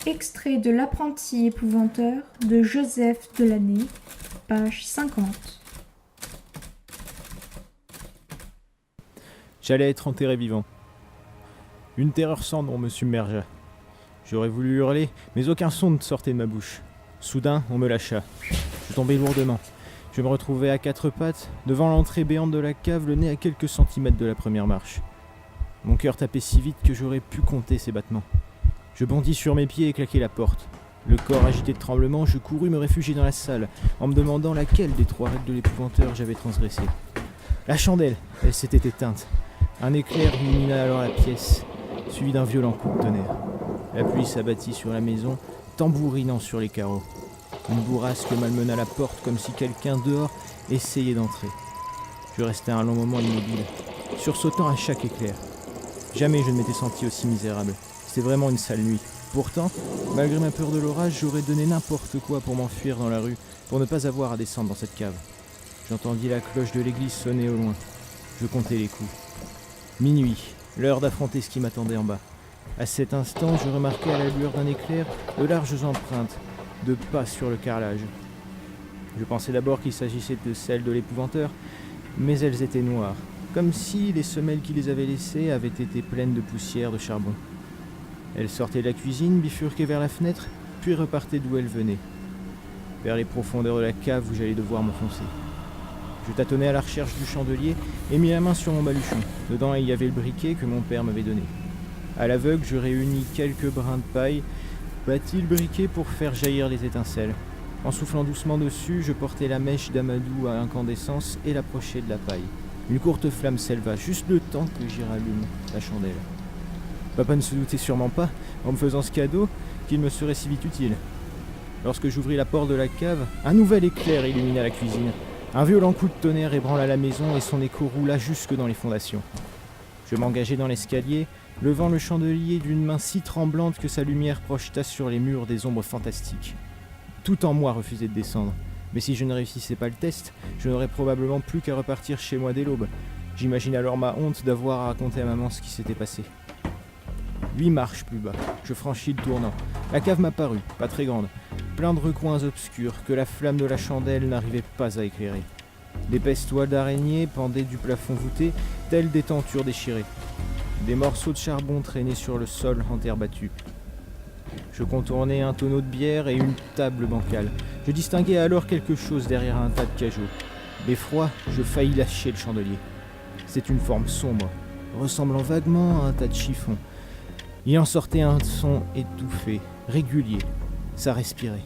Extrait de L'apprenti épouvanteur de Joseph Delaney, page 50. J'allais être enterré vivant. Une terreur sans nom me submergea. J'aurais voulu hurler, mais aucun son ne sortait de ma bouche. Soudain, on me lâcha. Je tombai lourdement. Je me retrouvai à quatre pattes, devant l'entrée béante de la cave, le nez à quelques centimètres de la première marche. Mon cœur tapait si vite que j'aurais pu compter ses battements. Je bondis sur mes pieds et claquai la porte. Le corps agité de tremblements, je courus me réfugier dans la salle, en me demandant laquelle des trois règles de l'épouvanteur j'avais transgressé. La chandelle, elle s'était éteinte. Un éclair illumina alors la pièce, suivi d'un violent coup de tonnerre. La pluie s'abattit sur la maison, tambourinant sur les carreaux. Une bourrasque malmena la porte comme si quelqu'un dehors essayait d'entrer. Je restai un long moment immobile, sursautant à chaque éclair. Jamais je ne m'étais senti aussi misérable. C'était vraiment une sale nuit. Pourtant, malgré ma peur de l'orage, j'aurais donné n'importe quoi pour m'enfuir dans la rue, pour ne pas avoir à descendre dans cette cave. J'entendis la cloche de l'église sonner au loin. Je comptai les coups. Minuit, l'heure d'affronter ce qui m'attendait en bas. À cet instant, je remarquai à la lueur d'un éclair de larges empreintes de pas sur le carrelage. Je pensais d'abord qu'il s'agissait de celles de l'épouvanteur, mais elles étaient noires, comme si les semelles qui les avaient laissées avaient été pleines de poussière de charbon. Elles sortaient de la cuisine, bifurquaient vers la fenêtre, puis repartaient d'où elles venaient, vers les profondeurs de la cave où j'allais devoir m'enfoncer. Je tâtonnais à la recherche du chandelier et mis la main sur mon baluchon. Dedans, il y avait le briquet que mon père m'avait donné. À l'aveugle, je réunis quelques brins de paille, battis le briquet pour faire jaillir les étincelles. En soufflant doucement dessus, je portai la mèche d'amadou à incandescence et l'approchai de la paille. Une courte flamme s'éleva, juste le temps que j'y rallume la chandelle. Papa ne se doutait sûrement pas, en me faisant ce cadeau, qu'il me serait si vite utile. Lorsque j'ouvris la porte de la cave, un nouvel éclair illumina la cuisine. Un violent coup de tonnerre ébranla la maison et son écho roula jusque dans les fondations. Je m'engageai dans l'escalier, levant le chandelier d'une main si tremblante que sa lumière projeta sur les murs des ombres fantastiques. Tout en moi refusait de descendre, mais si je ne réussissais pas le test, je n'aurais probablement plus qu'à repartir chez moi dès l'aube. J'imagine alors ma honte d'avoir à raconter à maman ce qui s'était passé. 8 marches plus bas, je franchis le tournant. La cave m'apparut, pas très grande, plein de recoins obscurs que la flamme de la chandelle n'arrivait pas à éclairer. D'épaisses toiles d'araignée pendaient du plafond voûté, telles des tentures déchirées. Des morceaux de charbon traînaient sur le sol en terre battue. Je contournai un tonneau de bière et une table bancale. Je distinguai alors quelque chose derrière un tas de cajots. D'effroi, je faillis lâcher le chandelier. C'est une forme sombre, ressemblant vaguement à un tas de chiffons. Il en sortait un son étouffé, régulier. Ça respirait.